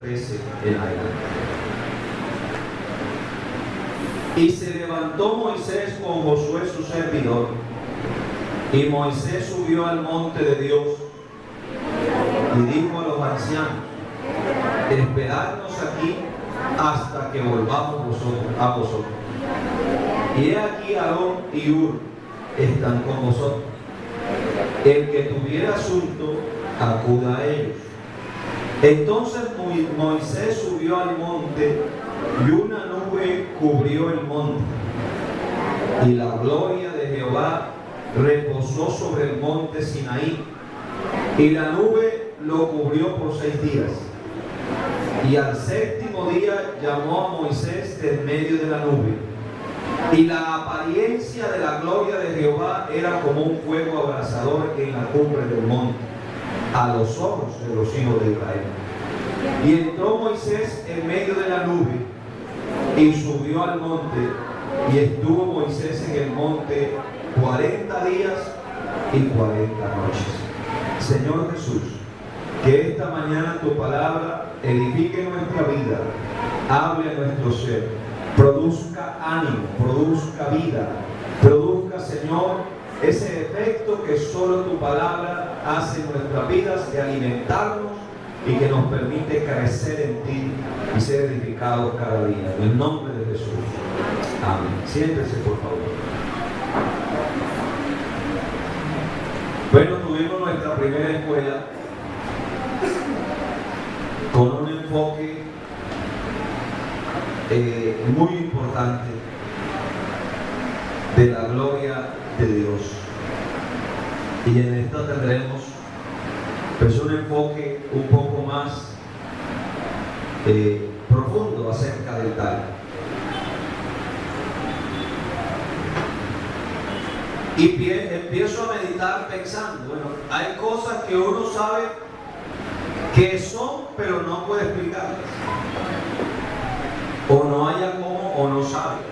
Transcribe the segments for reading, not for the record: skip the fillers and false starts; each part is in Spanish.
13 en adelante. Y se levantó Moisés con Josué su servidor, y Moisés subió al monte de Dios y dijo a los ancianos: esperadnos aquí hasta que volvamos a vosotros. Y he aquí Aarón y Hur están con vosotros. El que tuviera asunto, acuda a ellos. Entonces Moisés subió al monte, y una nube cubrió el monte, y la gloria de Jehová reposó sobre el monte Sinaí, y la nube lo cubrió por 6 días. Y al 7º día llamó a Moisés de en medio de la nube, y la apariencia de la gloria de Jehová era como un fuego abrasador en la cumbre del monte, a los ojos de los hijos de Israel. Y entró Moisés en medio de la nube y subió al monte, y estuvo Moisés en el monte 40 días y 40 noches. Señor Jesús, que esta mañana tu palabra edifique nuestra vida, hable a nuestro ser, produzca ánimo, produzca vida, produzca, Señor, ese efecto que solo tu palabra hace en nuestras vidas, de alimentarnos y que nos permite crecer en ti y ser edificados cada día. En el nombre de Jesús. Amén. Siéntese, por favor. Bueno, tuvimos nuestra primera escuela con un enfoque muy importante de la gloria de Dios. Y en esta tendremos pues un enfoque un poco más profundo acerca del tal. Y empiezo a meditar pensando, bueno, hay cosas que uno sabe que son, pero no puede explicarlas. O no haya cómo, o no sabe.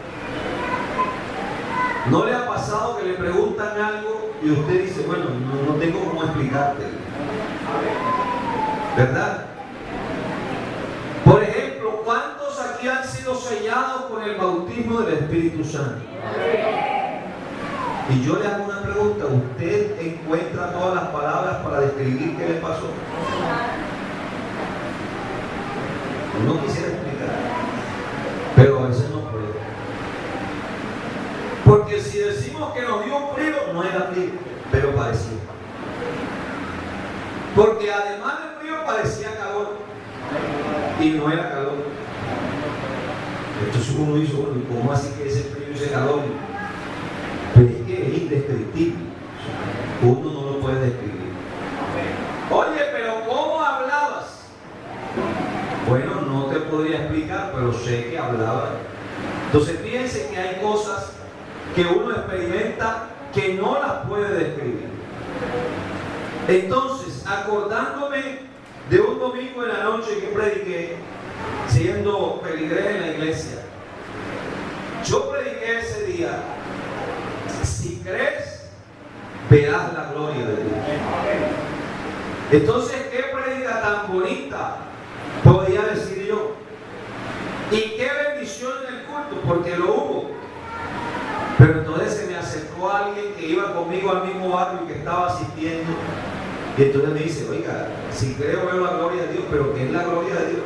¿No le ha pasado que le preguntan algo y usted dice, bueno, no tengo cómo explicarte? ¿Verdad? Por ejemplo, ¿cuántos aquí han sido sellados con el bautismo del Espíritu Santo? Y yo le hago una pregunta: ¿usted encuentra todas las palabras para describir qué le pasó? Uno quisiera explicar, pero a veces no puede. Porque si decimos que nos dio frío, no era frío, pero parecía. Porque además del frío parecía calor, y no era calor. Entonces uno dice, bueno, ¿cómo así que ese frío y ese calor? Pero es que es indescriptible. Uno no lo puede describir. Oye, pero ¿cómo hablabas? Bueno, no te podría explicar, pero sé que hablaba. Entonces fíjense que hay cosas que uno experimenta que no las puede describir. Entonces, acordándome de un domingo en la noche que prediqué, siendo peligrés en la iglesia, yo prediqué ese día: si crees, verás la gloria de Dios. Entonces, ¿qué prédica tan bonita podía decir yo? Y qué bendición en el culto, porque lo hubo. Pero entonces se me acercó alguien que iba conmigo al mismo barrio y que estaba asistiendo, y entonces me dice: oiga, si creo ver la gloria de Dios, pero ¿qué es la gloria de Dios?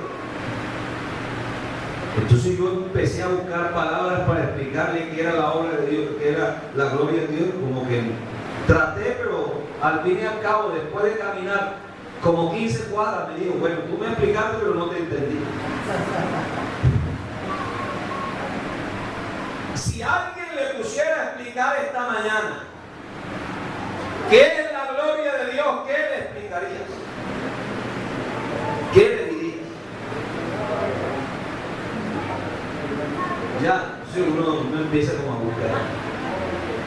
Entonces yo empecé a buscar palabras para explicarle qué era la obra de Dios, qué era la gloria de Dios. Como que traté, pero al fin y al cabo, después de caminar como 15 cuadras, me dijo: bueno, tú me explicaste, pero no te entendí. Si alguien le pusiera a explicar esta mañana qué es la gloria de Dios, ¿qué le explicarías? ¿Qué le dirías? Ya, si uno empieza como a buscar.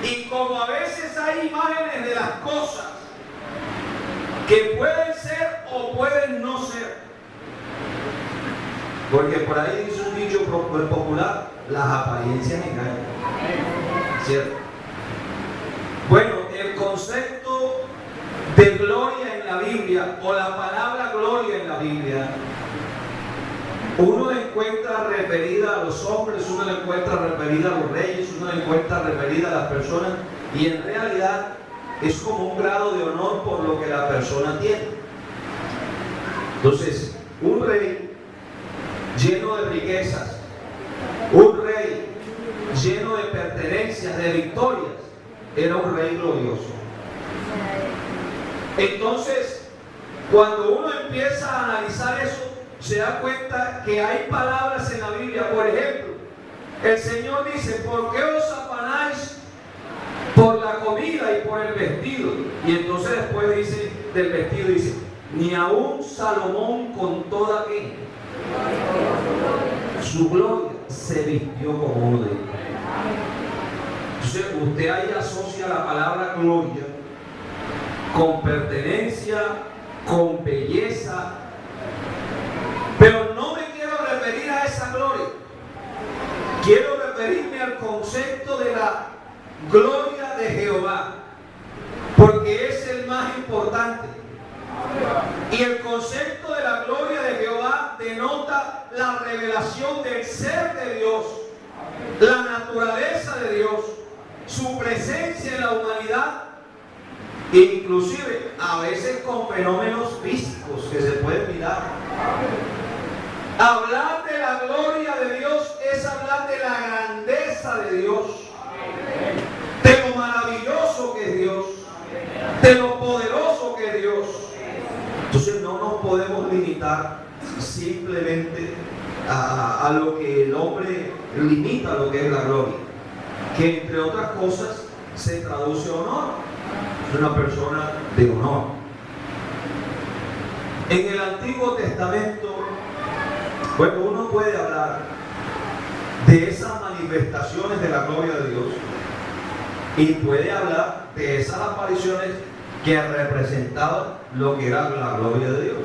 Y como a veces hay imágenes de las cosas que pueden ser o pueden no ser, porque por ahí dice un dicho popular: las apariencias engañan. ¿Cierto? Bueno, el concepto de gloria en la Biblia, o la palabra gloria en la Biblia, Uno le encuentra referida a los hombres, uno le encuentra referida a los reyes, uno le encuentra referida a las personas, y en realidad es como un grado de honor por lo que la persona tiene. Entonces, un rey lleno de riquezas, un rey lleno de pertenencias, de victorias, era un rey glorioso. Entonces, cuando uno empieza a analizar eso, se da cuenta que hay palabras en la Biblia. Por ejemplo, el Señor dice: ¿por qué os afanáis por la comida y por el vestido? Y entonces después dice del vestido, dice: ni aún Salomón con toda su gloria se vistió como uno de ellos. Entonces usted ahí asocia la palabra gloria con pertenencia, con belleza, pero no me quiero referir a esa gloria. Quiero referirme al concepto de la gloria de Jehová, porque es el más importante. Y el concepto de la gloria de Jehová denota la revelación del ser de Dios, la naturaleza de Dios, su presencia en la humanidad, e inclusive a veces con fenómenos físicos que se pueden mirar. Hablar de la gloria de Dios es hablar de la grandeza de Dios, de lo maravilloso que es Dios, de lo poderoso que es Dios. Entonces no nos podemos limitar simplemente a lo que el hombre limita a lo que es la gloria, que entre otras cosas se traduce honor. Es una persona de honor. En el Antiguo Testamento, bueno, uno puede hablar de esas manifestaciones de la gloria de Dios y puede hablar de esas apariciones que representaban lo que era la gloria de Dios.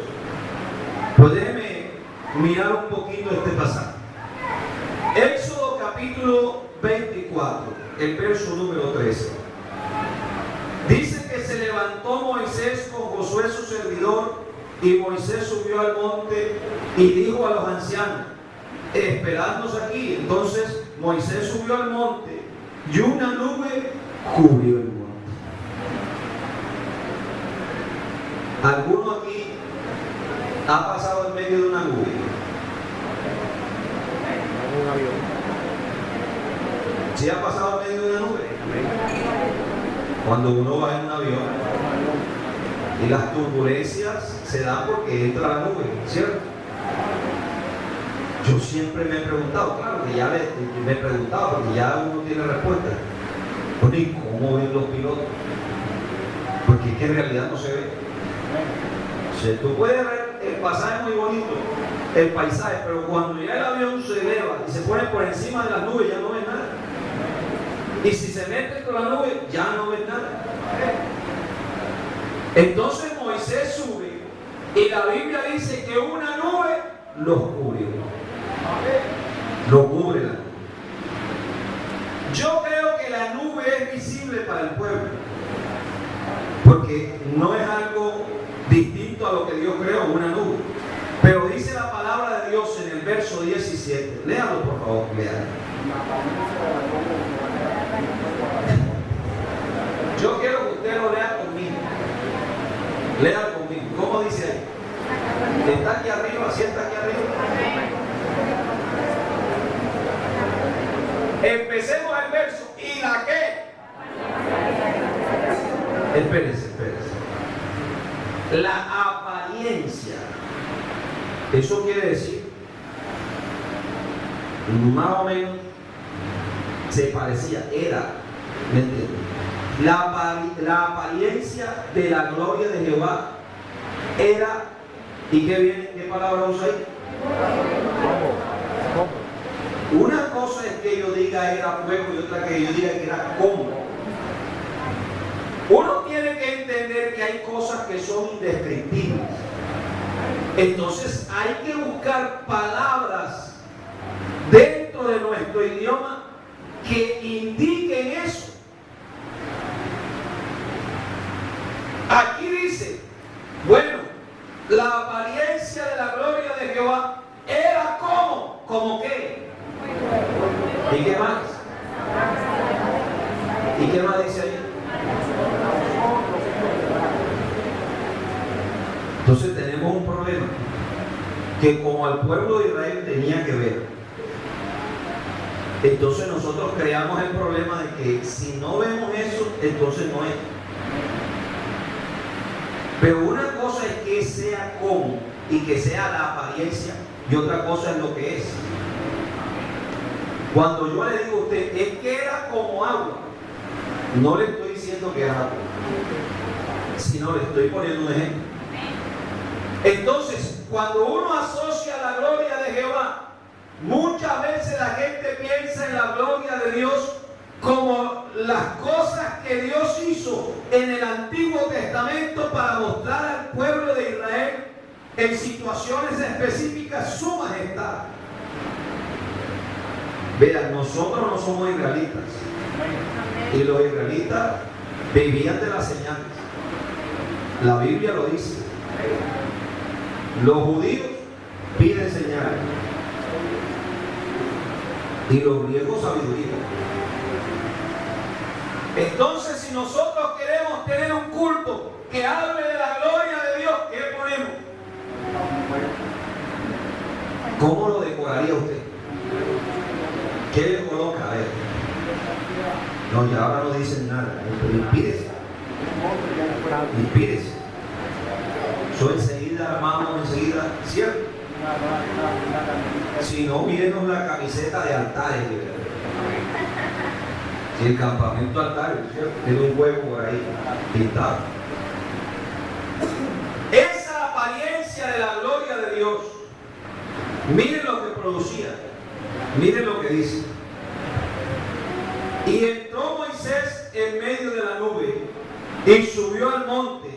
Pues déjeme mirar un poquito este pasaje. Éxodo capítulo 24, el verso número 13. Dice que se levantó Moisés con Josué su servidor, y Moisés subió al monte y dijo a los ancianos: esperadnos aquí. Entonces Moisés subió al monte y una nube cubrió el monte. ¿Alguno aquí ha pasado en medio de una nube? ¿Sí ha pasado en medio de una nube? Cuando uno va en un avión y las turbulencias se dan porque entra la nube, ¿cierto? Yo siempre me he preguntado, claro que ya me he preguntado, porque ya uno tiene respuesta. Bueno, ¿y cómo ven los pilotos? Porque es que en realidad no se ve. O sea, tú puedes ver el pasaje muy bonito, el paisaje, pero cuando ya el avión se eleva y se pone por encima de las nubes, ya no ves nada. Y si se mete con la nube, ya no ves nada. Entonces Moisés sube y la Biblia dice que una nube los cubrió. Lo cubre la nube. Yo creo que la nube es visible para el pueblo, porque no es algo distinto a lo que Dios creó, una nube. Pero dice la palabra de Dios en el verso 17. Léalo, por favor, léalo. Yo quiero que usted lo lea conmigo. Léalo conmigo. ¿Cómo dice ahí? ¿Está aquí arriba? ¿Sí está aquí arriba? Empecemos el verso. ¿Y la qué? Espérese. La apariencia. Eso quiere decir, más o menos, se parecía, era, ¿me entiendes? La apariencia de la gloria de Jehová era, ¿y qué viene? ¿Qué palabra usa ahí? Una cosa es que yo diga era fuego y otra que yo diga que era como. Uno tiene que entender que hay cosas que son indescriptibles. Entonces hay que buscar palabras dentro de nuestro idioma que indiquen eso. Aquí dice, bueno, la apariencia de la gloria de Jehová era como ¿Y qué más dice ahí? Entonces tenemos un problema, que como al pueblo de Israel tenía que ver, entonces nosotros creamos el problema de que si no vemos eso, entonces no es. Pero una cosa es que sea como y que sea la apariencia, y otra cosa es lo que es. Cuando yo le digo a usted, es que era como agua, no le estoy diciendo que era agua, sino le estoy poniendo un ejemplo. Entonces, cuando uno asocia la gloria de Jehová, muchas veces la gente piensa en la gloria de Dios como las cosas que Dios hizo en el Antiguo Testamento para mostrar al pueblo de Israel en situaciones específicas su majestad. Vean, nosotros no somos israelitas, y los israelitas vivían de las señales. La Biblia lo dice. Los judíos piden señales y los griegos sabiduría. Entonces, si nosotros queremos tener un culto que hable de la gloria de Dios, ¿qué ponemos? ¿Cómo lo decoraría usted? ¿Qué le coloca a él? No, ya ahora no dicen nada. Inspírese. Inspírese. Eso enseguida armamos, enseguida, ¿cierto? Si no, mírenos la camiseta de altares. Si el campamento altares, ¿cierto? Tiene un hueco por ahí pintado. Esa apariencia de la gloria de Dios, miren lo que producía. Miren lo que dice. Y entró Moisés en medio de la nube y subió al monte,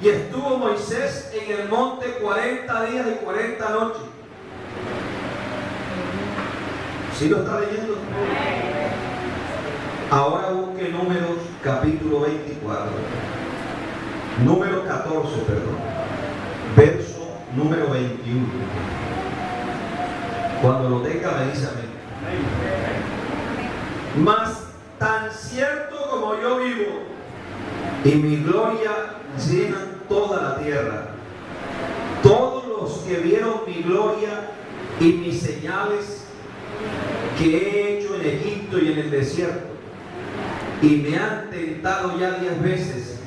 y estuvo Moisés en el monte 40 días y 40 noches. ¿Sí lo está leyendo? Ahora busque Números capítulo 24. Número 14, perdón. Verso número 21. Cuando lo tenga me dice amén. Mas tan cierto como yo vivo y mi gloria llena toda la tierra, todos los que vieron mi gloria y mis señales que he hecho en Egipto y en el desierto, y me han tentado ya 10 veces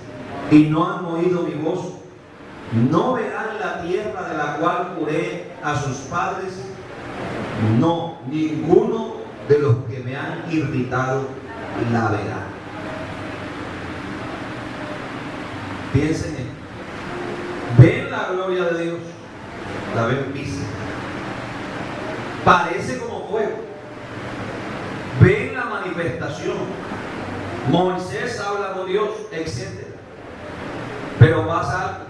y no han oído mi voz, no verán la tierra de la cual juré a sus padres, no, ninguno de los que me han irritado la verá. Piensen en, ven la gloria de Dios, la ven vista, parece como fuego, ven la manifestación, Moisés habla con Dios, etc. Pero pasa algo,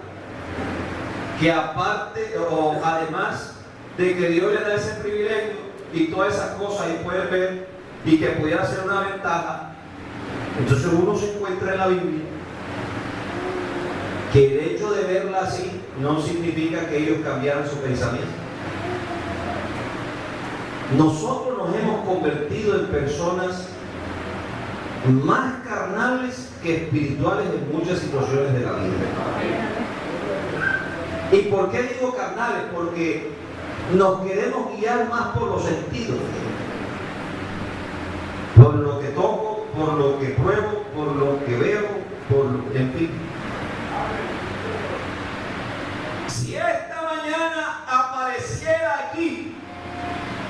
que aparte o además de que Dios le da ese privilegio y todas esas cosas y pueden ver y que pudiera ser una ventaja, entonces uno se encuentra en la Biblia que el hecho de verla así no significa que ellos cambiaran su pensamiento. Nosotros nos hemos convertido en personas más carnales que espirituales en muchas situaciones de la vida. ¿Y por qué digo carnales? Porque nos queremos guiar más por los sentidos, por lo que toco, por lo que pruebo, por lo que veo, en fin. Si esta mañana apareciera aquí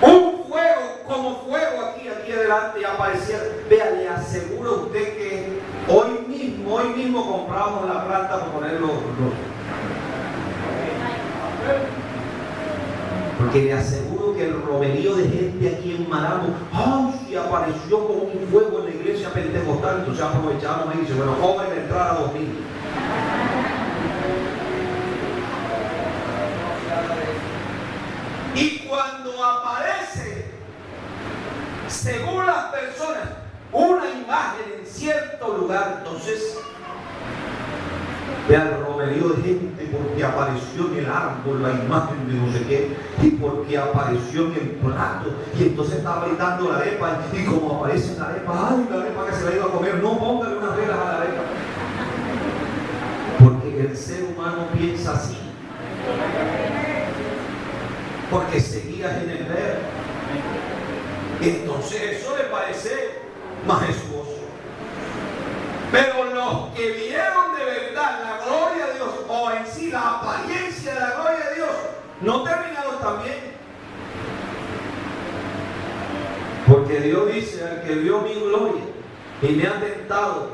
un fuego como fuego aquí adelante y apareciera, vea, le aseguro a usted que hoy mismo compramos la planta para poner los porque le aseguro que el romerío de gente aquí en Maramo, ¡ay! Si apareció como un fuego en la iglesia pentecostal, entonces aprovechamos y dice, bueno, cobren la entrada a 2000. Y cuando aparece, según las personas, una imagen en cierto lugar, entonces, vean, lomerío de gente porque apareció en el árbol la imagen de no sé qué, y porque apareció en el plato, y entonces está gritando la arepa, y como aparece en la arepa, ay, la arepa que se la iba a comer, no póngale unas velas a la arepa. Porque el ser humano piensa así. Porque seguías en el ver. Entonces eso le parece majestuoso. Pero los que vieron de verdad la gloria de Dios, o en sí la apariencia de la gloria de Dios, no terminaron tan bien. Porque Dios dice: al que vio mi gloria y me ha tentado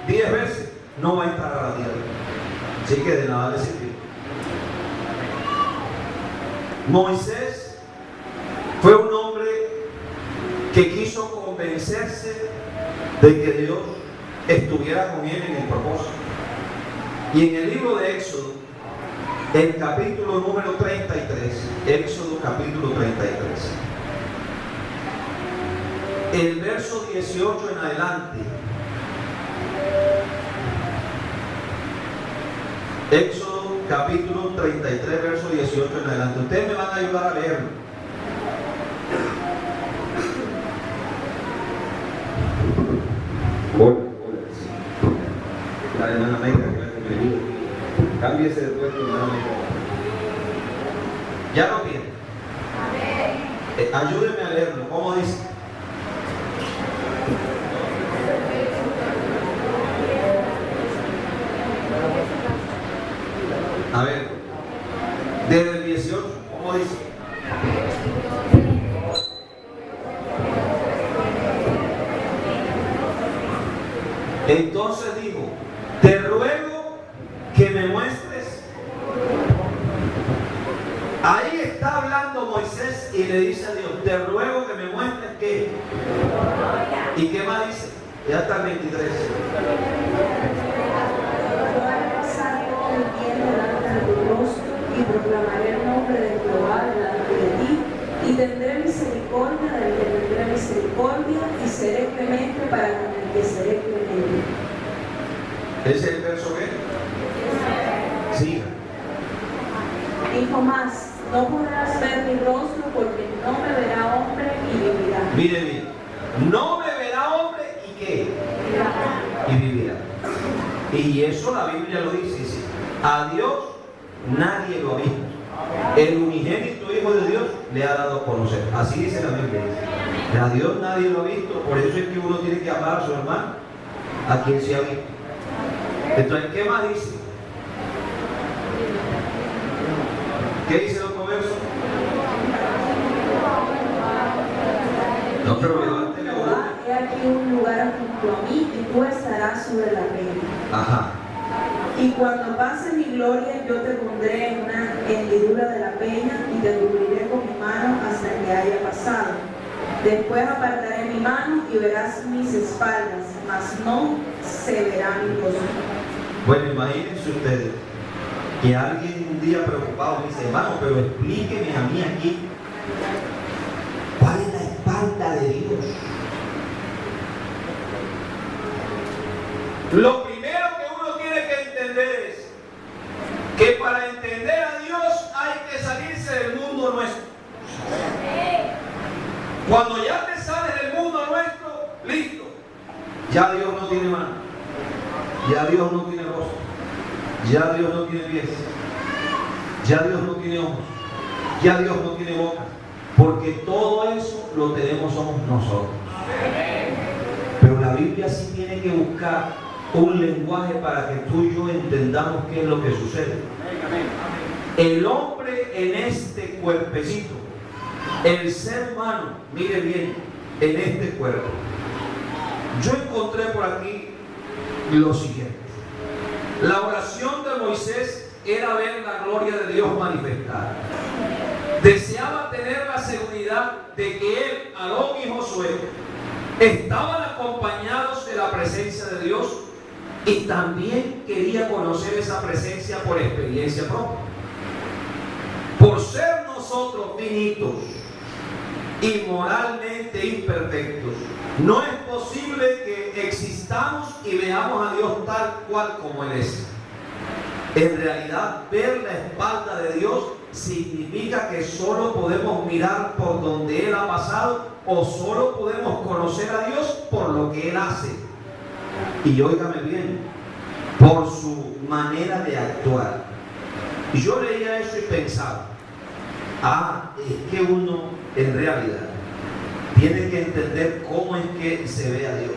10 veces, no va a entrar a la tierra. Así que de nada le sirvió. Moisés fue un hombre que quiso convencerse de que Dios estuviera con él en el propósito. Y en el libro de Éxodo, el capítulo número 33, Éxodo capítulo 33, el verso 18 en adelante, Éxodo capítulo 33, verso 18 en adelante. Ustedes me van a ayudar a leerlo. La hermana Meca, que me ayude. Cámbiese de puesto, hermana Meca. Ya lo tiene. Ayúdenme a leerlo. ¿Cómo dice? A ver, desde el 18, ¿cómo dice? Entonces dijo: te ruego que me muestres. Ahí está hablando Moisés y le dice a Dios: te ruego que me muestres qué. ¿Y qué más dice? Ya está el 23. Y proclamaré el nombre de Jehová delante de ti, y tendré misericordia del que tendré misericordia, y seré clemente para con el que seré clemente. ¿Ese es el verso qué? Siga. Dijo más: no podrás ver mi rostro, porque no me verá hombre y vivirá. Mire bien, no me verá hombre y qué, y vivirá. Y eso la Biblia lo dice. A Dios nadie lo ha visto. El unigénito Hijo de Dios le ha dado a conocer. Así dice la Biblia. A Dios nadie lo ha visto. Por eso es que uno tiene que amar a su hermano, a quien se ha visto. Entonces, ¿qué más dice? ¿Qué dice el otro verso? No, pero levántele. He aquí un lugar junto a mí, y tú estarás sobre la peña. Ajá. Y cuando pase mi gloria, yo te pondré en una hendidura de la peña, y te cubriré con mi mano hasta que haya pasado. Después apartaré mi mano y verás mis espaldas, mas no se verá mi rostro. Bueno, imagínense ustedes que alguien un día preocupado me dice: hermano, pero explíqueme a mí aquí cuál es la espalda de Dios. Lo primero que uno tiene que entender es que para entender a Dios hay que salirse del mundo nuestro. Cuando ya te sales del mundo nuestro, listo. Ya Dios no tiene mano, ya Dios no tiene rostro, ya Dios no tiene pies, ya Dios no tiene ojos, ya Dios no tiene boca, porque todo eso lo tenemos somos nosotros. Pero la Biblia sí tiene que buscar un lenguaje para que tú y yo entendamos qué es lo que sucede. El hombre en este cuerpecito, el ser humano, mire bien, en este cuerpo. Yo encontré por aquí lo siguiente. La oración de Moisés era ver la gloria de Dios manifestada. Deseaba tener la seguridad de que él, Aarón y Josué estaban acompañados de la presencia de Dios, y también quería conocer esa presencia por experiencia propia. Por ser nosotros finitos y moralmente imperfectos, no es posible que existamos y veamos a Dios tal cual como Él es. En realidad, ver la espalda de Dios significa que solo podemos mirar por donde Él ha pasado o solo podemos conocer a Dios por lo que Él hace. Y óigame bien, por su manera de actuar. Y yo leía eso y pensaba, es que uno en realidad tiene que entender cómo es que se ve a Dios.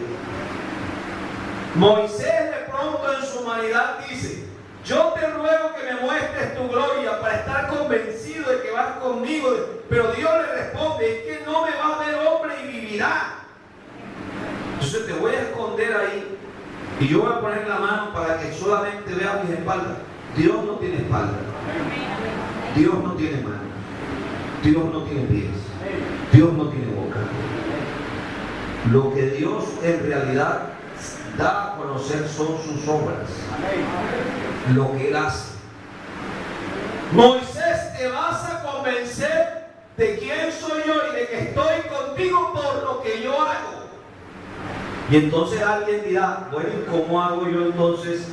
Moisés de pronto en su humanidad dice: yo te ruego que me muestres tu gloria para estar convencido de que vas conmigo. Pero Dios le responde: es que no me va a ver hombre y vivirá. Entonces te voy a esconder ahí y yo voy a poner la mano para que solamente veas mis espaldas. Dios no tiene espalda. Dios no tiene mano. Dios no tiene pies. Dios no tiene boca. Lo que Dios en realidad da a conocer son sus obras, lo que Él hace. Moisés, te vas a convencer de quién soy yo y de que estoy contigo por lo que yo hago. Y entonces alguien dirá: bueno, ¿cómo hago yo entonces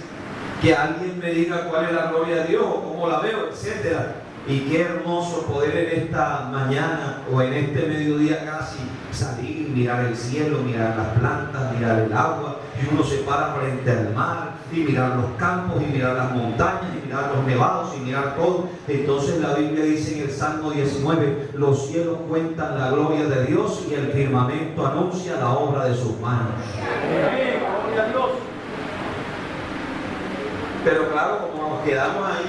que alguien me diga cuál es la gloria de Dios o cómo la veo, etcétera? Y qué hermoso poder en esta mañana o en este mediodía casi salir, mirar el cielo, mirar las plantas, mirar el agua, y uno se para frente al mar y mirar los campos y mirar las montañas y mirar los nevados y mirar todo. Entonces la Biblia dice en el Salmo 19: los cielos cuentan la gloria de Dios y el firmamento anuncia la obra de sus manos. Gloria a Dios. Pero claro, como nos quedamos ahí,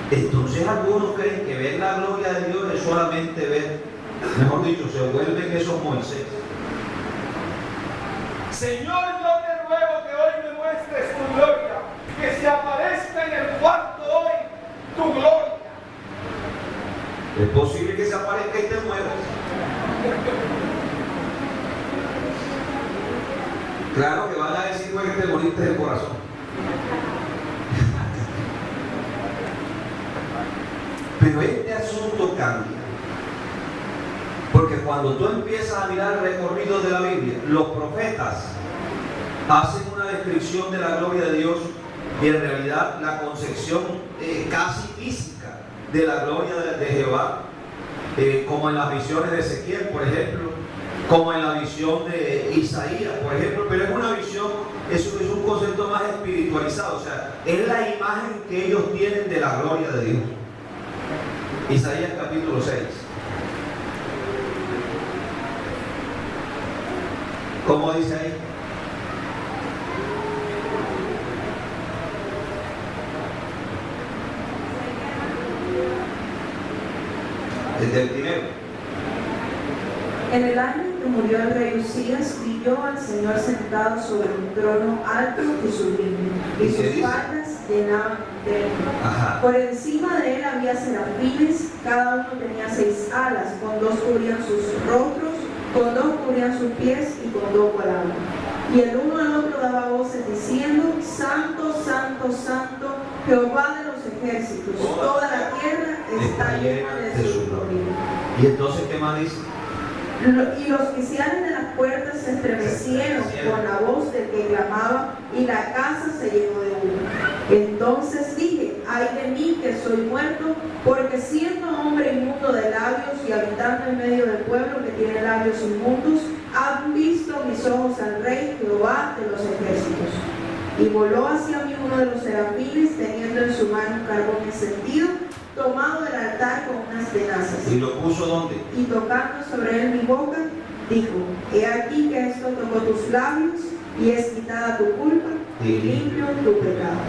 entonces algunos creen que ver la gloria de Dios es solamente ver, mejor dicho, se vuelven esos Moisés. Señor, yo te ruego que hoy me muestres tu gloria, que se aparezca en el cuarto hoy tu gloria. Es posible que se aparezca y te mueras. Claro que van a decir: güey, que te moriste del corazón. Pero este asunto cambia, porque cuando tú empiezas a mirar el recorrido de la Biblia, los profetas hacen una descripción de la gloria de Dios y en realidad la concepción casi física de la gloria de Jehová, como en las visiones de Ezequiel, por ejemplo, como en la visión de Isaías, por ejemplo. Pero es una visión, es un concepto más espiritualizado, o sea, es la imagen que ellos tienen de la gloria de Dios. Isaías capítulo 6. ¿Cómo dice ahí? Desde el primero. En el año en que murió el rey Usías, vi yo al Señor sentado sobre un trono alto y sublime, y sus faldas llenaban el templo. Por encima de él había serafines, cada uno tenía 6 alas, con 2 cubrían sus rostros, con 2 cubrían sus pies y con 2 volaban. Y el uno al otro daba voces diciendo: Santo, Santo, Santo, Jehová de los ejércitos, toda la tierra está llena de su gloria. ¿Y entonces qué más dice? Y los oficiales de las puertas se estremecieron con la voz del que clamaba, y la casa se llenó de humo. Entonces dije: ay de mí, que soy muerto, porque siendo hombre inmundo de labios y habitando en medio del pueblo que tiene labios inmundos, han visto mis ojos al Rey Jehová de los ejércitos. Y voló hacia mí uno de los serafines, teniendo en su mano un carbón encendido, tomado del altar con unas tenazas. ¿Y lo puso dónde? Y tocando sobre él mi boca, dijo: he aquí que esto tocó tus labios, y es quitada tu culpa, y limpio tu pecado.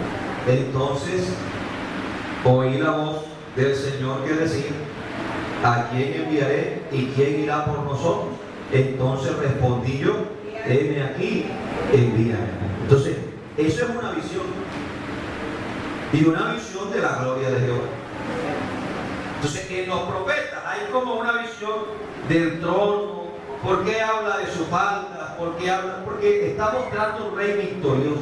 Entonces oí la voz del Señor que decía: ¿a quién enviaré y quién irá por nosotros? Entonces respondí yo: heme aquí, envíame. Entonces, eso es una visión, y una visión de la gloria de Jehová. Entonces, en los profetas hay como una visión del trono. ¿Por qué habla de su falda? ¿Por qué habla? Porque está mostrando un rey victorioso.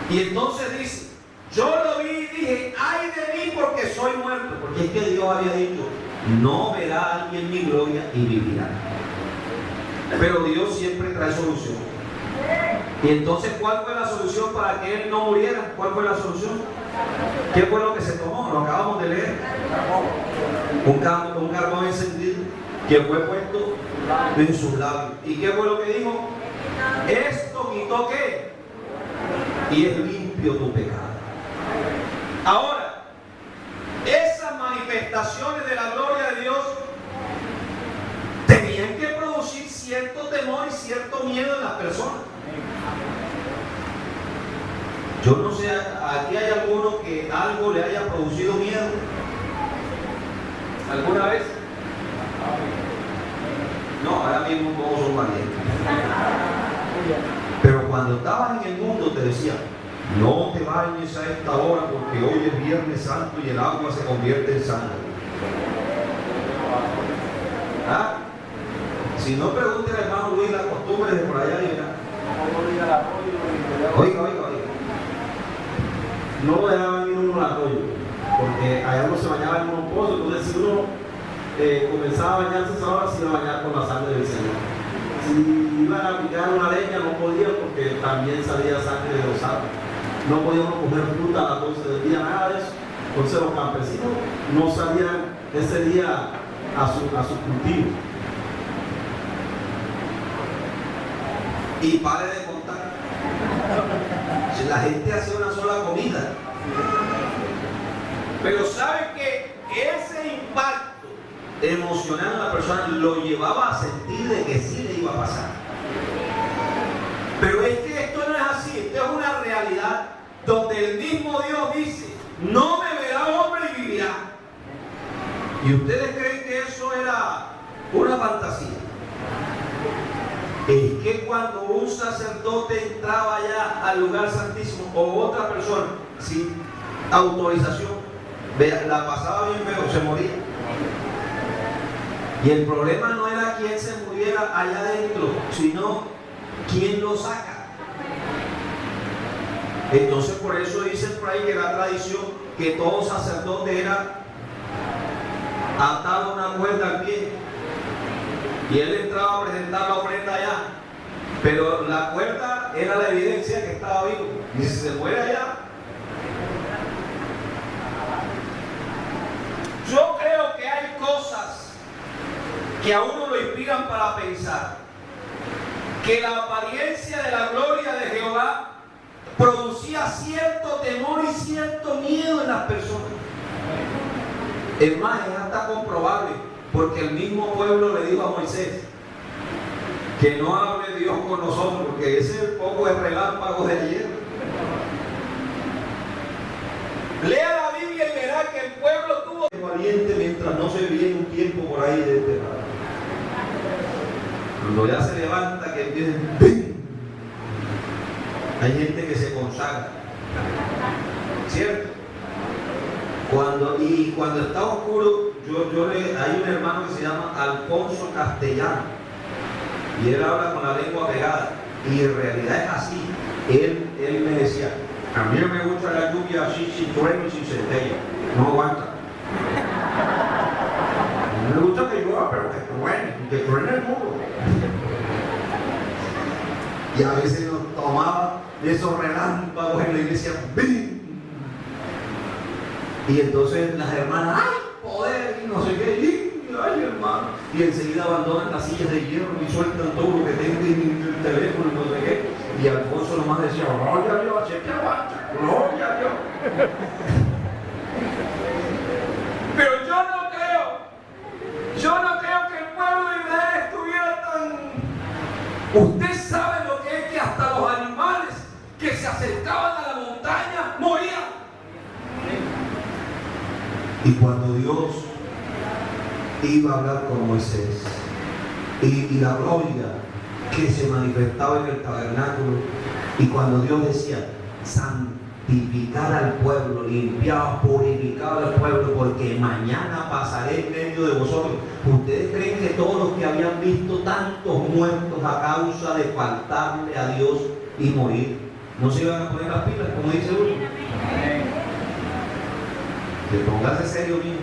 Y entonces dice: yo lo vi y dije: ay de mí, porque soy muerto. Porque es que Dios había dicho: no verá alguien mi gloria y vivirá. Pero Dios siempre trae solución. Y entonces, ¿cuál fue la solución para que él no muriera? ¿Cuál fue la solución? ¿Qué fue lo que se tomó? Lo acabamos de leer. Un carbón encendido que fue puesto en sus labios. ¿Y qué fue lo que dijo? Esto quitó ¿qué? Y es limpio tu pecado. Ahora, esas manifestaciones de la gloria de Dios tenían que producir cierto temor y cierto miedo en las personas. Yo no sé, aquí hay alguno que algo le haya producido miedo alguna vez. No, ahora mismo todos son valientes. Pero cuando estabas en el mundo te decía, no te bañes a esta hora porque hoy es Viernes Santo y el agua se convierte en sangre. ¿Ah? Si no, pregunte al hermano Luis la costumbre de por allá y acá. Oiga. No lo dejaban ir uno al arroyo, porque allá uno se bañaba en unos pozos. Entonces, si uno comenzaba a bañarse esa hora, se iba a bañar con la sangre del Señor. Si iban a picar una leña, no podían, porque también salía sangre de los santos. No podían comer fruta a las 12 del día, nada de eso. Entonces, los campesinos no salían ese día a su cultivo. Y pare de contar. Si la gente hace una sola comida. Pero sabe que ese impacto emocional a la persona lo llevaba a sentir de que sí le iba a pasar. Pero es que esto no es así, esto es una realidad donde el mismo Dios dice, no me verá hombre y vivirá. ¿Y ustedes creen que eso era una fantasía? Es que cuando un sacerdote entraba ya al lugar santísimo o otra persona sin autorización, la pasaba bien feo, se moría. Y el problema no era quién se muriera allá adentro, sino quién lo saca. Entonces por eso dicen por ahí que la tradición que todo sacerdote era atado a una cuerda al pie. Y él entraba a presentar la ofrenda allá. Pero la cuerda era la evidencia que estaba vivo. Y si se muere allá. Yo creo que hay cosas que a uno lo inspiran para pensar. Que la apariencia de la gloria de Jehová producía cierto temor y cierto miedo en las personas. Es más, es hasta comprobable. Porque el mismo pueblo le dijo a Moisés que no hable Dios con nosotros, porque ese es el poco de relámpago de ayer. Lea la Biblia y verá que el pueblo tuvo valiente mientras no se viene un tiempo por ahí de este lado. Cuando ya se levanta, que empiecen ¡pim! Hay gente que se consagra, ¿cierto? Cuando está oscuro, hay un hermano que se llama Alfonso Castellano y él habla con la lengua pegada y en realidad es así. Él me decía, a mí no me gusta la lluvia así, sin trueno y sin centella, no aguanta. A mí me gusta que llueva, pero que truene el muro. Y a veces nos tomaba de esos relámpagos en la iglesia, ¡bim! Y entonces las hermanas, ¡ay, poder! Y no sé qué, ¡ay, hermano! Y enseguida abandonan las sillas de hierro y sueltan todo lo que tengan en el teléfono y no sé qué. Y Alfonso nomás decía, ¡gloria a Dios! ¡Así que aguanta! ¡Gloria a Dios! Pero yo no creo que el pueblo de Israel estuviera tan... Usted sabe lo que es que hasta los animales que se acercaban a la montaña morían. Y cuando Dios iba a hablar con Moisés y la gloria que se manifestaba en el tabernáculo, y cuando Dios decía santificar al pueblo, limpiar, purificar al pueblo, porque mañana pasaré en medio de vosotros. ¿Ustedes creen que todos los que habían visto tantos muertos a causa de faltarle a Dios y morir, no se iban a poner las pilas, como dice uno? Que póngase serio mismo,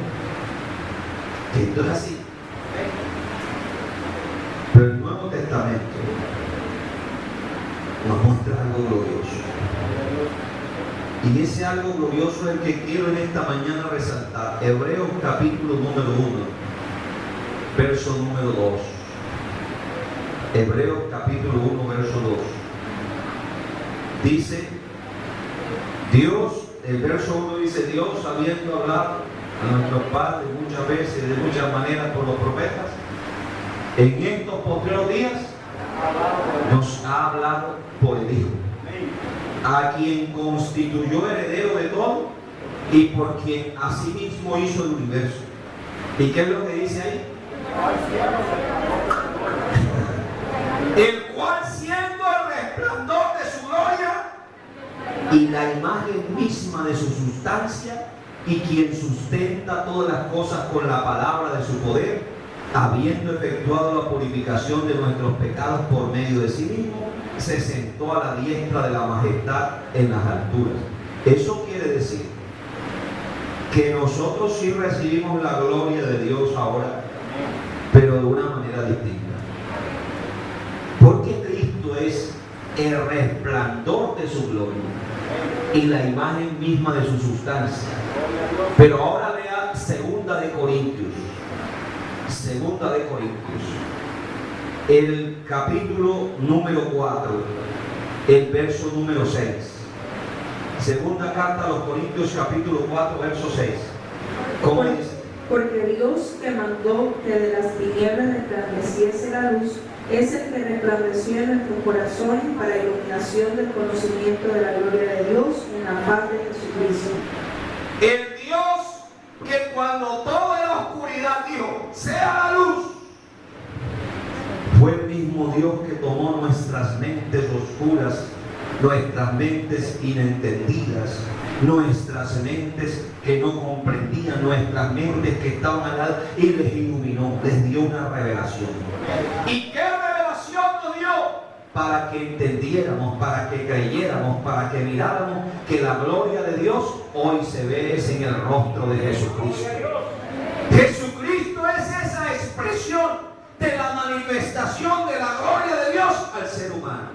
que esto es así. Pero el Nuevo Testamento nos muestra algo glorioso. Y ese algo glorioso es el que quiero en esta mañana resaltar. Hebreos capítulo número 1, verso número 2. Hebreos capítulo 1, verso 2. Dice, Dios, el verso 1 dice, Dios habiendo hablado a nuestros padres muchas veces, de muchas maneras por los profetas, en estos postreros días nos ha hablado por el Hijo, a quien constituyó heredero de todo y por quien asimismo hizo el universo. ¿Y qué es lo que dice ahí? El cual siendo el resplandor de su gloria y la imagen misma de su sustancia, y quien sustenta todas las cosas con la palabra de su poder, habiendo efectuado la purificación de nuestros pecados por medio de sí mismo, se sentó a la diestra de la majestad en las alturas. Eso quiere decir que nosotros sí recibimos la gloria de Dios ahora, pero de una manera distinta. Porque Cristo es el resplandor de su gloria y la imagen misma de su sustancia. Pero ahora lea 2 de Corintios. 2 de Corintios. El capítulo número 4, el verso número 6. Segunda carta a los Corintios, capítulo 4, verso 6. ¿Cómo dice? Porque Dios que mandó que de las tinieblas resplandeciese la luz, es el que resplandeció en nuestros corazones para iluminación del conocimiento de la gloria de Dios en la paz de Jesucristo. El Dios que cuando toda la oscuridad dijo, sea la luz, fue el mismo Dios que tomó nuestras mentes oscuras, nuestras mentes inentendidas, nuestras mentes que no comprendían, nuestras mentes que estaban al lado, y les iluminó, les dio una revelación. ¿Y qué revelación nos dio? Para que entendiéramos, para que creyéramos, para que miráramos que la gloria de Dios hoy se ve en el rostro de Jesucristo. Jesucristo es esa expresión de la manifestación de la gloria de Dios al ser humano.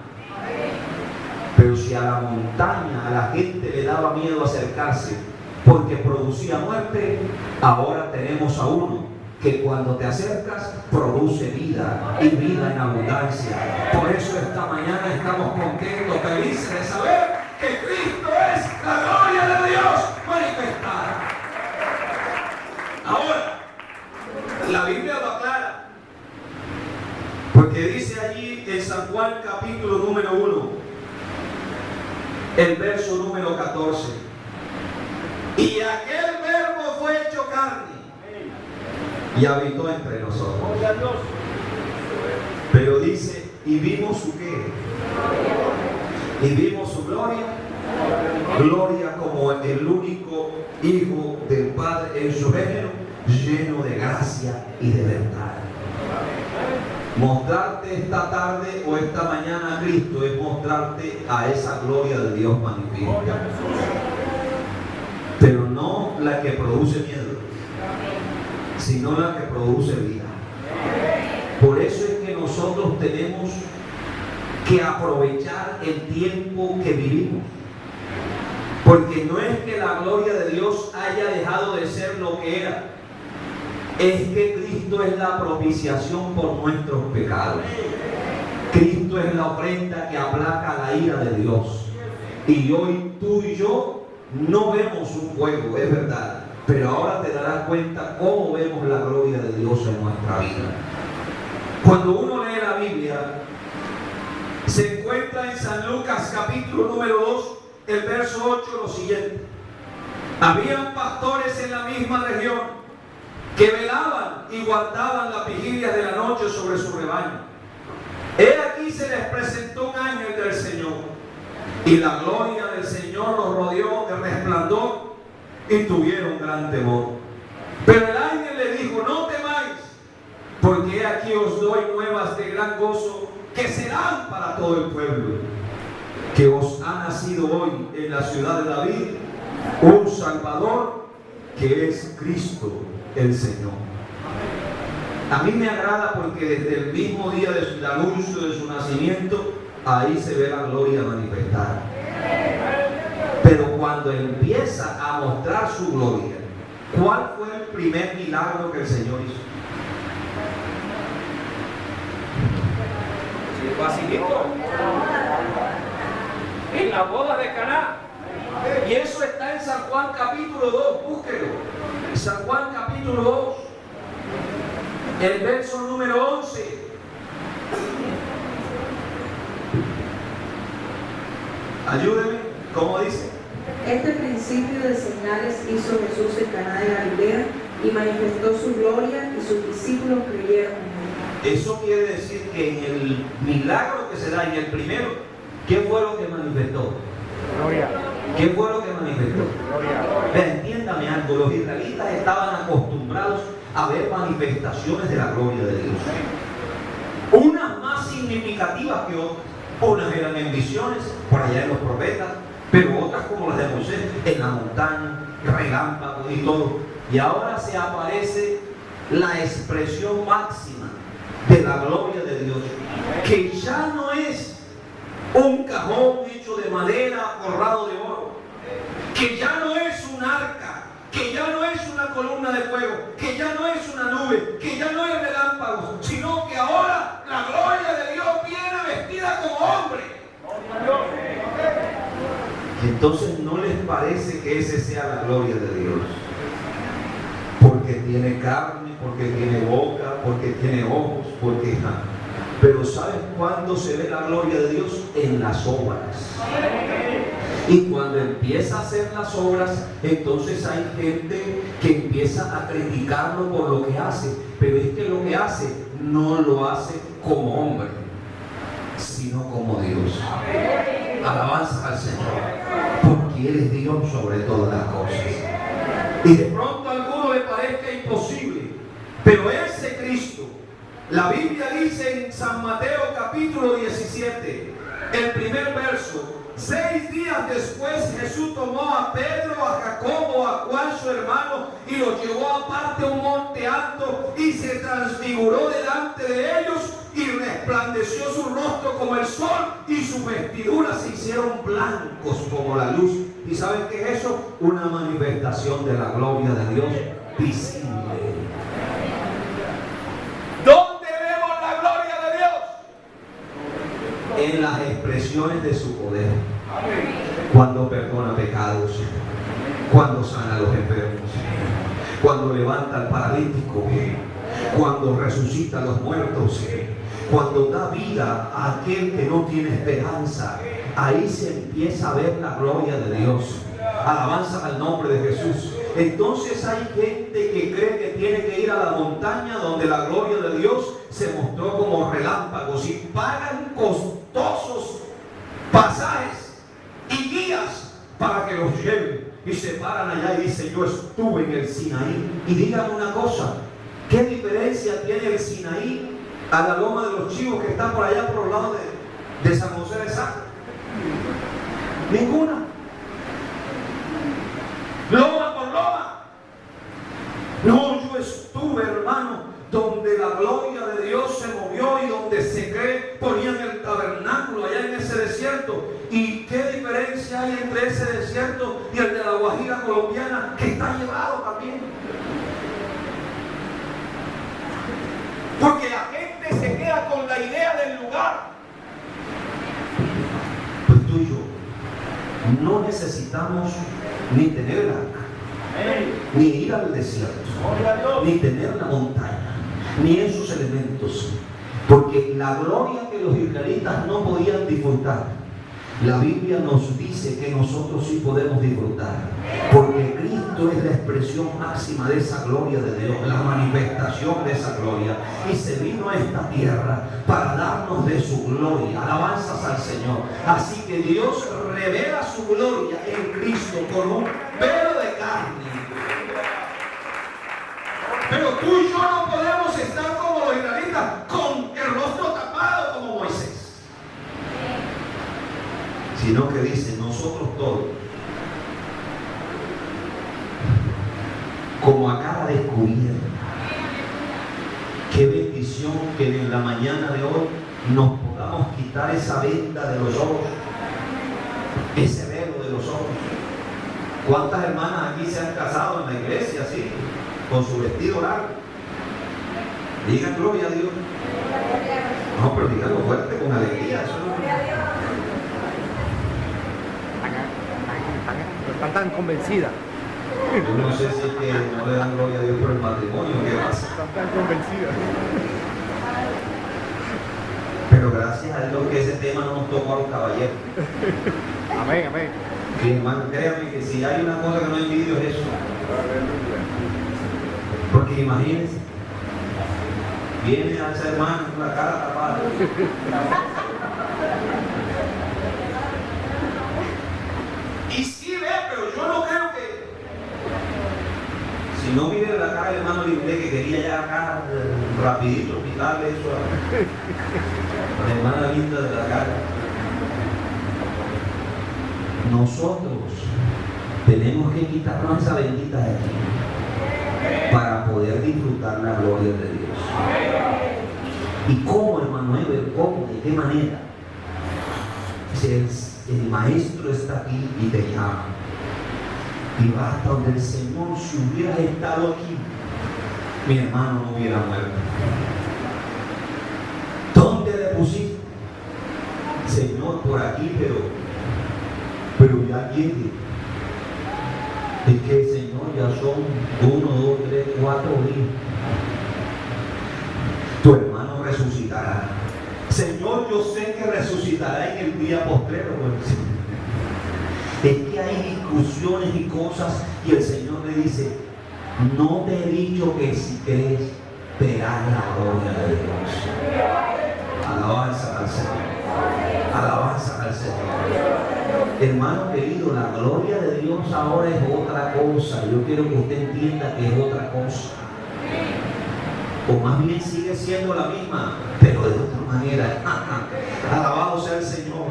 Pero si a la montaña, a la gente le daba miedo acercarse porque producía muerte, ahora tenemos a uno que cuando te acercas produce vida y vida en abundancia. Por eso esta mañana estamos contentos, felices de saber que Cristo es la gloria de Dios manifestada. Ahora, la Biblia lo aclara, porque dice allí en San Juan capítulo número 1, el verso número 14, y aquel verbo fue hecho carne y habitó entre nosotros. Pero dice, y vimos su qué, y vimos su gloria, gloria como el único Hijo del Padre en su género, lleno de gracia y de verdad. Mostrarte esta tarde o esta mañana a Cristo es mostrarte a esa gloria de Dios manifiesta, pero no la que produce miedo, sino la que produce vida. Por eso es que nosotros tenemos que aprovechar el tiempo que vivimos, porque no es que la gloria de Dios haya dejado de ser lo que era, es que Cristo es la propiciación por nuestros pecados. Cristo es la ofrenda que aplaca la ira de Dios. Y hoy tú y yo no vemos un fuego, es verdad, pero ahora te darás cuenta cómo vemos la gloria de Dios en nuestra vida. Cuando uno lee la Biblia, se encuentra en San Lucas capítulo número 2, el verso 8, lo siguiente: habían pastores en la misma región que velaban y guardaban las vigilias de la noche sobre su rebaño. He aquí se les presentó un ángel del Señor, y la gloria del Señor los rodeó de resplandor, y tuvieron gran temor. Pero el ángel le dijo: no temáis, porque he aquí os doy nuevas de gran gozo, que serán para todo el pueblo, que os ha nacido hoy en la ciudad de David un Salvador, que es Cristo el Señor. A mí me agrada porque desde el mismo día del anuncio de su nacimiento ahí se ve la gloria manifestada. Pero cuando empieza a mostrar su gloria, ¿cuál fue el primer milagro que el Señor hizo? Facilito. En la boda de Caná. Y eso está en San Juan capítulo 2, búsquelo. San Juan capítulo 2, el verso número 11. Ayúdeme, ¿cómo dice? Este principio de señales hizo Jesús en Caná de Galilea y manifestó su gloria y sus discípulos creyeron en él. Eso quiere decir que en el milagro que se da, en el primero, ¿qué fue lo que manifestó? Gloria. ¿Qué fue lo que manifestó? Gloria. Pero entiéndame algo, los israelitas estaban acostumbrados a ver manifestaciones de la gloria de Dios. Unas más significativas que otras. Unas eran en visiones, por allá en los profetas, pero otras como las de Moisés, en la montaña, relámpagos y todo. Y ahora se aparece la expresión máxima de la gloria de Dios, que ya no es un cajón hecho de madera forrado de oro, que ya no es un arca, que ya no es una columna de fuego, que ya no es una nube, que ya no es relámpagos, sino que ahora la gloria de Dios viene vestida como hombre. Entonces no les parece que ese sea la gloria de Dios, porque tiene carne, porque tiene boca, porque tiene ojos, porque... Pero ¿sabes cuándo se ve la gloria de Dios? En las obras. Y cuando empieza a hacer las obras, entonces hay gente que empieza a criticarlo por lo que hace. Pero es que lo que hace no lo hace como hombre, sino como Dios. Alabanza al Señor, porque Él es Dios sobre todas las cosas. Y de pronto a alguno le parezca imposible, pero ese Cristo, la Biblia dice en San Mateo capítulo 17, el primer verso: 6 días después Jesús tomó a Pedro, a Jacobo, a Juan su hermano, y los llevó aparte a un monte alto y se transfiguró delante de ellos, y resplandeció su rostro como el sol y sus vestiduras se hicieron blancos como la luz. ¿Y saben qué es eso? Una manifestación de la gloria de Dios visible. ¿Dónde vemos la gloria de Dios? En las expresiones de su poder. Cuando perdona pecados, cuando sana a los enfermos, cuando levanta al paralítico, cuando resucita a los muertos, cuando da vida a aquel que no tiene esperanza. Ahí se empieza a ver la gloria de Dios. Alabanza al nombre de Jesús. Entonces hay gente que cree que tiene que ir a la montaña donde la gloria de Dios se mostró como relámpagos, y pagan costosos pasajes y guías para que los lleven, y se paran allá y dicen: yo estuve en el Sinaí. Y díganme una cosa, ¿qué diferencia tiene el Sinaí a la loma de los Chivos que está por allá por los lados de San José de Sacra? Ninguna. Loma por loma. No, yo estuve, hermano, donde la gloria de Dios se movió y donde se cree ponían el tabernáculo allá en ese desierto. ¿Y qué diferencia hay entre ese desierto y el de la Guajira colombiana, que está llevado también? Porque la gente se queda con la idea del lugar. Pues tú y yo no necesitamos ni tener el arca, ni ir al desierto, ni tener la montaña, ni esos elementos, porque la gloria que los israelitas no podían disfrutar, la Biblia nos dice que nosotros sí podemos disfrutar, porque Cristo es la expresión máxima de esa gloria de Dios, la manifestación de esa gloria, y se vino a esta tierra para darnos de su gloria. Alabanzas al Señor. Así que Dios revela su gloria en Cristo con un velo de carne. Pero tú y yo no podemos estar como los israelitas, con el rostro tapado como Moisés, sino que dice: nosotros todos, como a cara descubierta. Qué bendición que en la mañana de hoy nos podamos quitar quitar esa venda de los ojos, ese velo de los ojos. ¿Cuántas hermanas aquí se han casado en la iglesia así, con su vestido largo? Digan gloria a Dios. No, pero díganlo fuerte, con alegría. Eso no... Están tan convencidas. Yo no sé si es que no le dan gloria a Dios por el matrimonio, ¿qué pasa? Están tan convencidas. Pero gracias a Dios que ese tema no nos tocó a los caballeros. Amén, amén. Sí, hermano, créame que si hay una cosa que no envidio es eso. Porque imagínense, viene a esa hermana con la cara tapada. Y sí ve, pero yo no creo que... Si no mire la cara del hermano Libre, que quería ya acá rapidito quitarle eso a la hermana linda de la cara. Nosotros tenemos que quitarnos esa bendita de aquí para poder disfrutar la gloria de Dios. ¿Y cómo, hermano Eber? ¿Cómo? ¿De qué manera? Si el maestro está aquí y te llama y va hasta donde el Señor, si hubieras estado aquí, mi hermano no hubiera muerto. ¿Dónde le pusiste? Señor, por aquí, pero ya llegue. Es que, Señor, ya son 1, 2, 3, 4 días. Tu hermano resucitará. Señor, yo sé que resucitará en el día postrero. Es que hay discusiones y cosas y el Señor le dice, no te he dicho que si crees verás la gloria de Dios. Alabanza al Señor. Alabanza al Señor. Hermano querido, la gloria de Dios ahora es otra cosa. Yo quiero que usted entienda que es otra cosa. O más bien sigue siendo la misma, pero de otra manera. Alabado sea el Señor.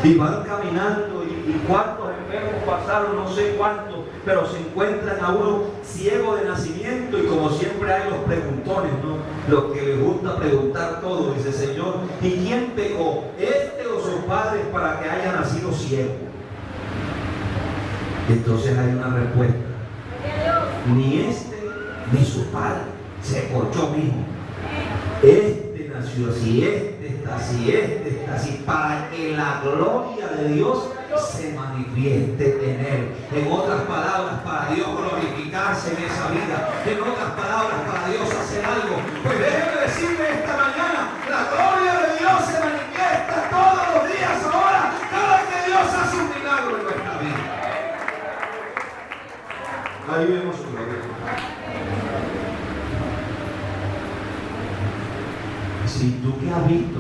Y van caminando y cuántos enfermos pasaron, no sé cuántos, pero se encuentran a uno ciego de nacimiento y como siempre hay los preguntones, ¿no? Los que les gusta preguntar todo. Dice, Señor, ¿y quién pecó? ¿Este o sus padres para que haya nacido ciego? Entonces hay una respuesta. Ni este ni su padre. Se corchó mismo. Este nació así, este está así, para que la gloria de Dios se manifieste en él. En otras palabras, para Dios glorificarse en esa vida. En otras palabras, para Dios hacer algo. Pues déjeme decirle esta mañana, la gloria de Dios se manifiesta todos los días ahora, cada que Dios hace un milagro en nuestra vida. Ahí vemos su gloria. Si tú que has visto,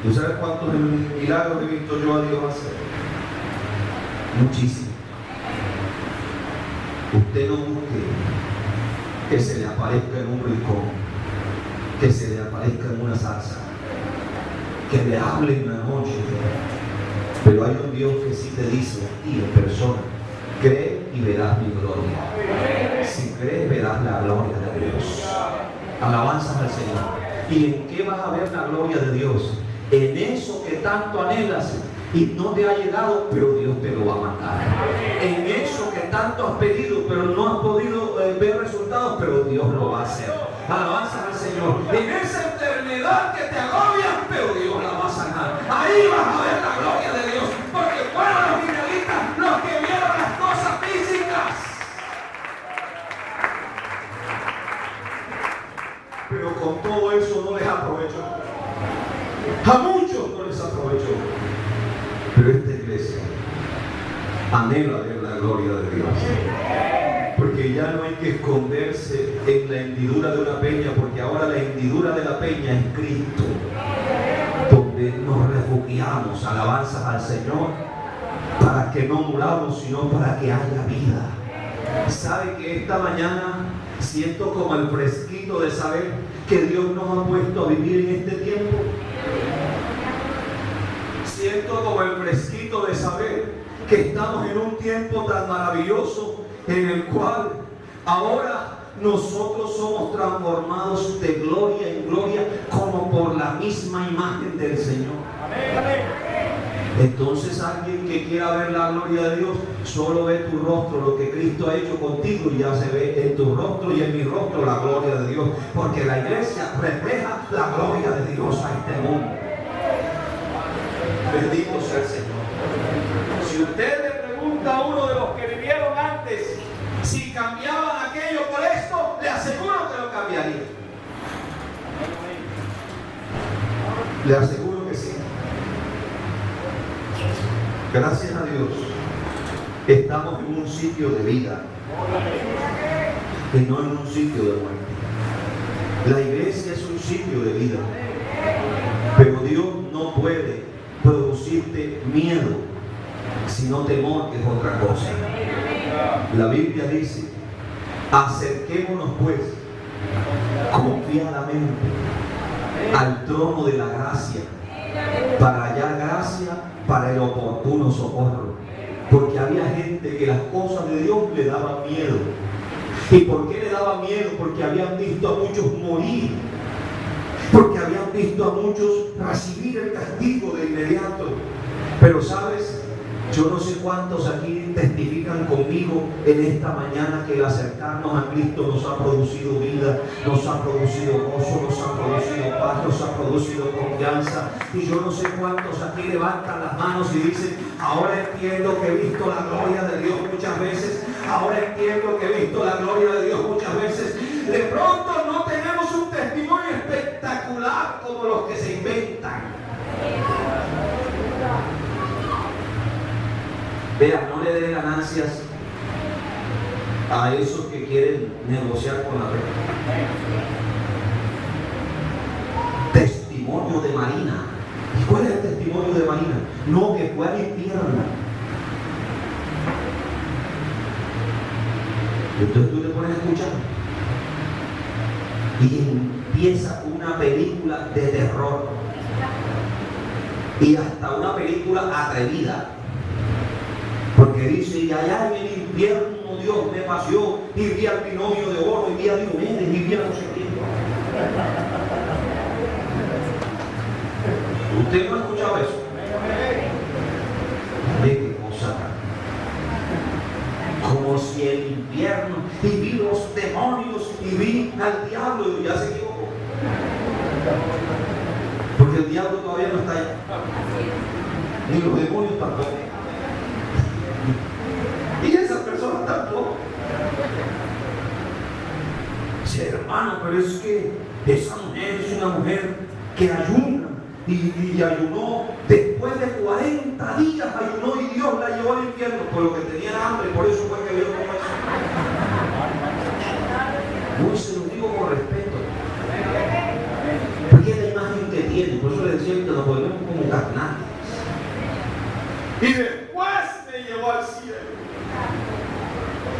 ¿tú sabes cuántos milagros he visto yo a Dios hacer? Muchísimo. Usted no busque que se le aparezca en un rincón, que se le aparezca en una salsa, que le hable en la noche. Pero hay un Dios que sí te dice a ti en persona, cree y verás mi gloria. Si crees, verás la gloria de Dios. Alabanzas al Señor. ¿Y en qué vas a ver la gloria de Dios? En eso que tanto anhelas y no te ha llegado, pero Dios te lo va a mandar. En eso que tanto has pedido, pero no has podido ver resultados, pero Dios lo va a hacer. Alabanza al Señor. En esa enfermedad que te agobia, pero Dios la va a sanar. Ahí vas a ver la gloria de Dios, porque fueron los israelitas los que vieron las cosas físicas. Pero con todo eso no les aprovechó. A muchos no les aprovechó. Pero esta iglesia anhela ver la gloria de Dios. Porque ya no hay que esconderse en la hendidura de una peña, porque ahora la hendidura de la peña es Cristo, donde nos refugiamos. Alabanzas al Señor, para que no muramos, sino para que haya vida. ¿Sabe que esta mañana siento como el fresquito de saber que Dios nos ha puesto a vivir en este tiempo? Siento como el fresquito de saber que estamos en un tiempo tan maravilloso en el cual ahora nosotros somos transformados de gloria en gloria como por la misma imagen del Señor. Entonces alguien que quiera ver la gloria de Dios solo ve tu rostro, lo que Cristo ha hecho contigo, y ya se ve en tu rostro y en mi rostro la gloria de Dios, porque la iglesia refleja la gloria de Dios a este mundo. Bendito sea el Señor. Si usted le pregunta a uno de los que vivieron antes Si cambiaban aquello por esto, le aseguro que lo cambiaría. Le aseguro que sí. Gracias a Dios, estamos en un sitio de vida y no en un sitio de muerte. La iglesia es un sitio de vida, pero Dios no puede producirte miedo, sino temor, que es otra cosa. La Biblia dice: acerquémonos pues confiadamente al trono de la gracia para hallar gracia para el oportuno socorro. Porque había gente que las cosas de Dios le daban miedo. ¿Y por qué le daba miedo? Porque habían visto a muchos morir, porque habían visto a muchos recibir el castigo de inmediato. Pero sabes, yo no sé cuántos aquí testifican conmigo en esta mañana que el acercarnos a Cristo nos ha producido vida, nos ha producido gozo, nos ha producido paz, nos ha producido confianza. Y yo no sé cuántos aquí levantan las manos y dicen: ahora entiendo que he visto la gloria de Dios muchas veces, ahora entiendo que he visto la gloria de Dios muchas veces. De pronto no tenemos un testimonio espectacular como los que se inventan. Vea, no le dé ganancias a esos que quieren negociar con la fe. Testimonio de Marina. ¿Y cuál es el testimonio de Marina? No, que fue al infierno. Entonces tú te pones a escuchar y empieza una película de terror, y hasta una película atrevida. Porque dice: y allá en el infierno Dios me paseó, y vi al binomio de oro, y vi a Diomedes, y vi a no sé quién. ¿Usted no ha escuchado eso? ¿De qué cosa? Como si el infierno, y vi los demonios, y vi al diablo, y ya se equivocó. Porque el diablo todavía no está allá, ni los demonios tampoco. Y esas personas tampoco. Sí, hermano, pero es que esa mujer es una mujer que ayuna y ayunó después de 40 días, ayunó, y Dios la llevó al infierno por lo que tenía hambre, por eso fue que vio como eso. No, se lo digo con respeto, porque es la imagen que tiene. Por eso le decía que nos volvemos como carnales. Y después me llevó al cielo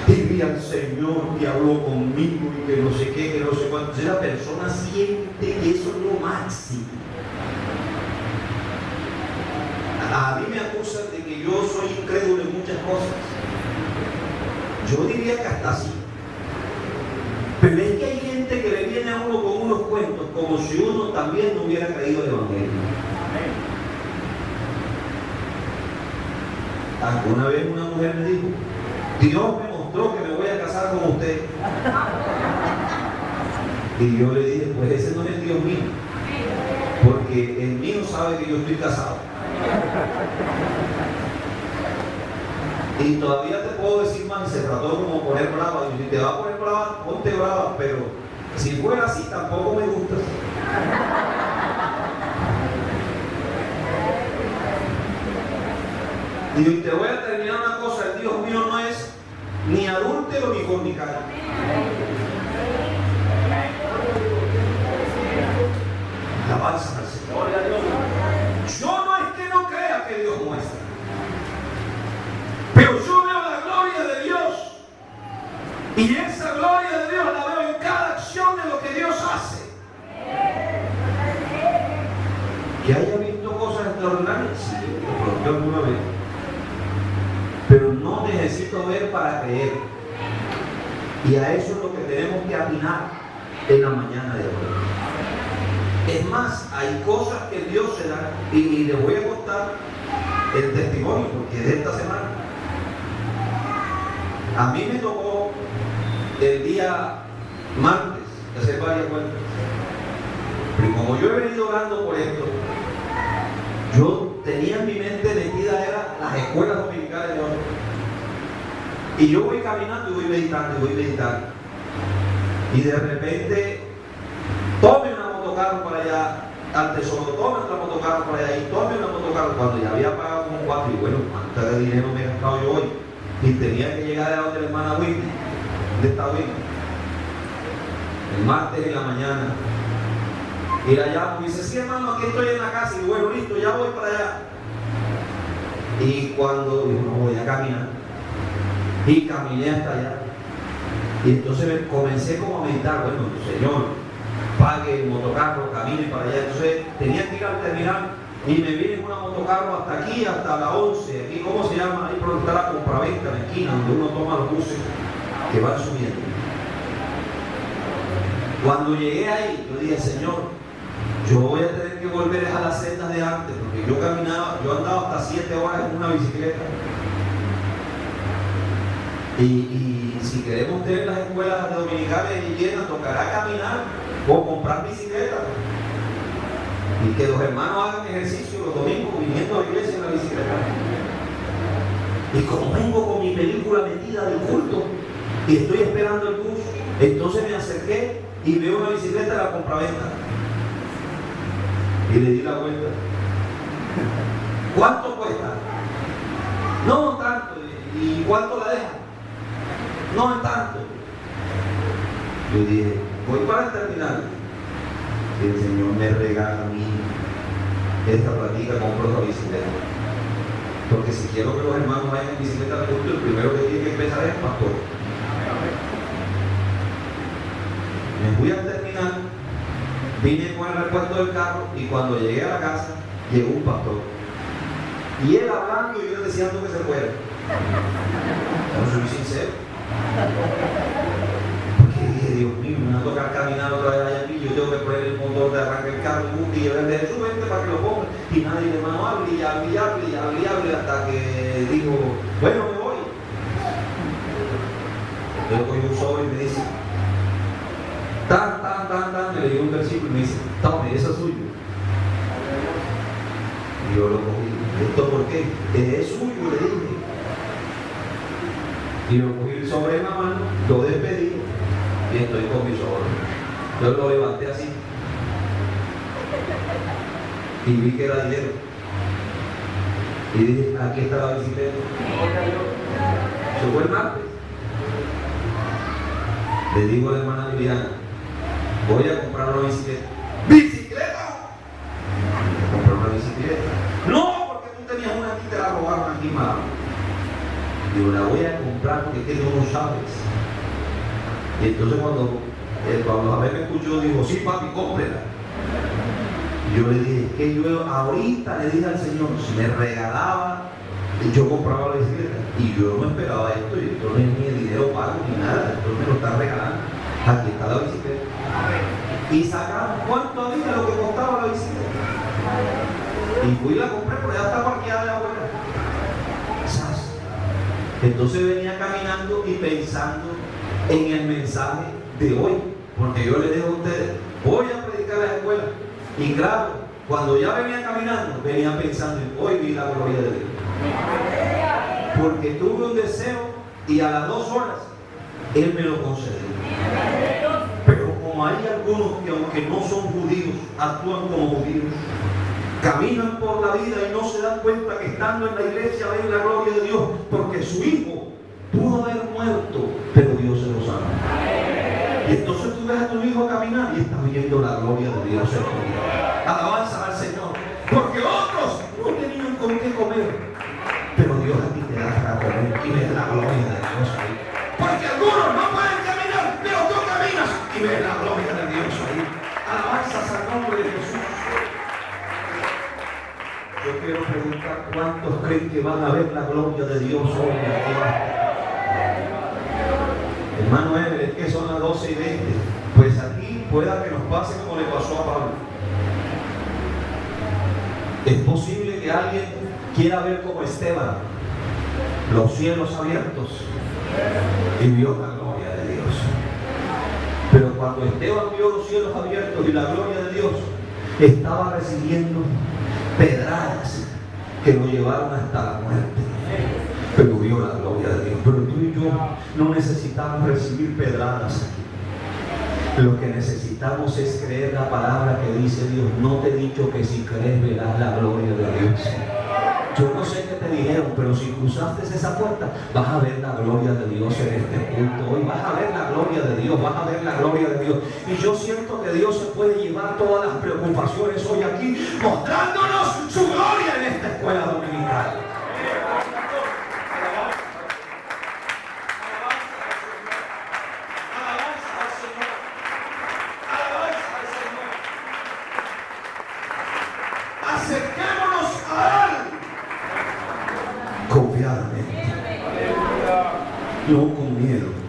y vi al Señor y habló conmigo, y que no sé qué, que no sé cuánto. Entonces la persona siente que eso es lo máximo. A mí me acusan de que yo soy incrédulo en muchas cosas. Yo diría que hasta sí. Pero es que hay gente que le viene a uno con unos cuentos como si uno también no hubiera creído el Evangelio. Alguna vez una mujer me dijo: Dios me mostró que me voy a casar con usted. Y yo le dije: pues ese no es el Dios mío, porque el mío sabe que yo estoy casado. Y todavía te puedo decir más, y se trató como poner brava. Y si te va a poner brava, ponte brava, pero si fuera así tampoco me gusta. Y te voy a terminar una cosa: el Dios mío no es ni adúltero ni fornicario. Alabanza al Señor. Yo no es que no crea que Dios muestra, pero yo veo la gloria de Dios, y esa gloria de Dios la veo en cada acción de lo que Dios hace. Que haya visto cosas extraordinarias, sí, de pronto alguna vez. Pero no necesito ver para creer. Y a eso es lo que tenemos que atinar en la mañana de hoy. Es más, hay cosas que Dios se da, y les voy a contar el testimonio, porque es de esta semana. A mí me tocó el día martes hacer varias vueltas. Pero como yo he venido orando por esto, yo tenía en mi mente metida era las escuelas dominicales de hoy. Y yo voy caminando y voy meditando y voy meditando. Y de repente, tome una motocarro para allá, al tesoro, tome otra motocarro para allá y tome una motocarro. Cuando ya había pagado como 4, y bueno, ¿cuánto de dinero me he gastado yo hoy? Y tenía que llegar a donde la hermana Whitney. ¿Dónde está Whitney? El martes en la mañana. Ir allá, me dice, sí hermano, aquí estoy en la casa. Y bueno, listo, ya voy para allá. Y cuando digo, no, voy a caminar. Y caminé hasta allá. Y entonces comencé como a meditar, bueno, Señor, pague el motocarro, camine para allá. Entonces tenía que ir al terminal y me vine en una motocarro hasta aquí, hasta la 11. Aquí, ¿cómo se llama? Ahí por donde está la compraventa, en la esquina, donde uno toma los buses que van subiendo. Cuando llegué ahí, yo dije, Señor, yo voy a tener que volver a las sendas de antes, porque yo caminaba, yo andaba hasta 7 horas en una bicicleta. Y si queremos tener las escuelas dominicales llenas, tocará caminar o comprar bicicleta. Y que los hermanos hagan ejercicio los domingos viniendo a la iglesia en la bicicleta. Y como vengo con mi película metida del culto y estoy esperando el bus, entonces me acerqué y veo una bicicleta de la compraventa. Y le di la vuelta. ¿Cuánto cuesta? No tanto. ¿Y cuánto la deja? No en tanto. Yo dije, voy para el terminal. Y el Señor me regala a mí esta platica, compro esta bicicleta. Porque si quiero que los hermanos vayan en bicicleta al culto, el primero que tiene que empezar es el pastor. Me fui al terminal, vine con el repuesto del carro y cuando llegué a la casa, llegó un pastor. Y él hablando y yo deseando que se fuera. No soy sincero. Porque dije, Dios mío, me va a tocar caminar otra vez allá aquí, yo tengo que poner el motor de arranque el carro y llevarle de su mente para que lo ponga. Y nadie de mano hable y hable hasta que dijo, bueno, me voy. Yo cogí un sobre y me dice, me le dio un versículo y me dice, tome, eso es suyo. Y yo lo cogí, ¿esto por qué? Es suyo, le dije. Y lo cogí el sobre en la mano, lo despedí y estoy con mi sobre. Yo lo levanté así y vi que era dinero. Y dije, aquí está la bicicleta. Se fue el martes. Le digo a la hermana Liliana, voy a comprar una bicicleta. ¿Bicicleta? Comprar una bicicleta. No, porque tú tenías una aquí y te la robaron aquí, madre. Digo, la voy a comprar porque es que tú no sabes. Y entonces cuando Javier me escuchó, dijo, sí papi, cómprela. Y yo le dije, que yo ahorita le dije al Señor, si me regalaba, yo compraba la bicicleta. Y yo no me esperaba esto, y esto no es ni dinero pago ni nada, esto me lo está regalando. Aquí está la bicicleta. Y sacamos cuánto había lo que costaba la bicicleta. Y fui y la compré, pero ya está parqueada de afuera. Entonces venía caminando y pensando en el mensaje de hoy, porque yo les digo a ustedes, voy a predicar a la escuela. Y claro, cuando ya venía caminando, venía pensando en hoy vi la gloria de Dios. Porque tuve un deseo y a las 2 horas Él me lo concedió. Pero como hay algunos que aunque no son judíos, actúan como judíos, caminan por la vida y no se dan cuenta que estando en la iglesia ven la gloria de Dios, porque su hijo pudo haber muerto, pero Dios se lo salva. Y entonces tú ves a tu hijo caminar y estás viendo la gloria de Dios en tu vida. Alabanza al Señor, porque otros no tenían con qué comer, pero Dios a ti te da para comer y ves la gloria de Dios ahí. Porque algunos no pueden caminar, pero tú caminas y ves la gloria de Dios ahí. Alabanzas al nombre de Jesús. Yo quiero preguntar cuántos creen que van a ver la gloria de Dios hoy aquí. Hermano Ever, es que son las 12:20. Pues aquí pueda que nos pase como le pasó a Pablo. Es posible que alguien quiera ver como Esteban los cielos abiertos y vio la gloria de Dios. Pero cuando Esteban vio los cielos abiertos y la gloria de Dios, estaba recibiendo pedradas que lo llevaron hasta la muerte. Pero vio la gloria de Dios. Pero tú y yo no necesitamos recibir pedradas aquí. Lo que necesitamos es creer la palabra que dice Dios. No te he dicho que si crees verás la gloria de Dios. Yo no sé qué te dijeron, pero si cruzaste esa puerta, vas a ver la gloria de Dios en este culto. Hoy vas a ver la gloria de Dios, vas a ver la gloria de Dios. Y yo siento que Dios se puede llevar todas las preocupaciones hoy aquí, mostrándonos su gloria en esta escuela dominical. Acerquémonos a Él confiadamente, no con miedo.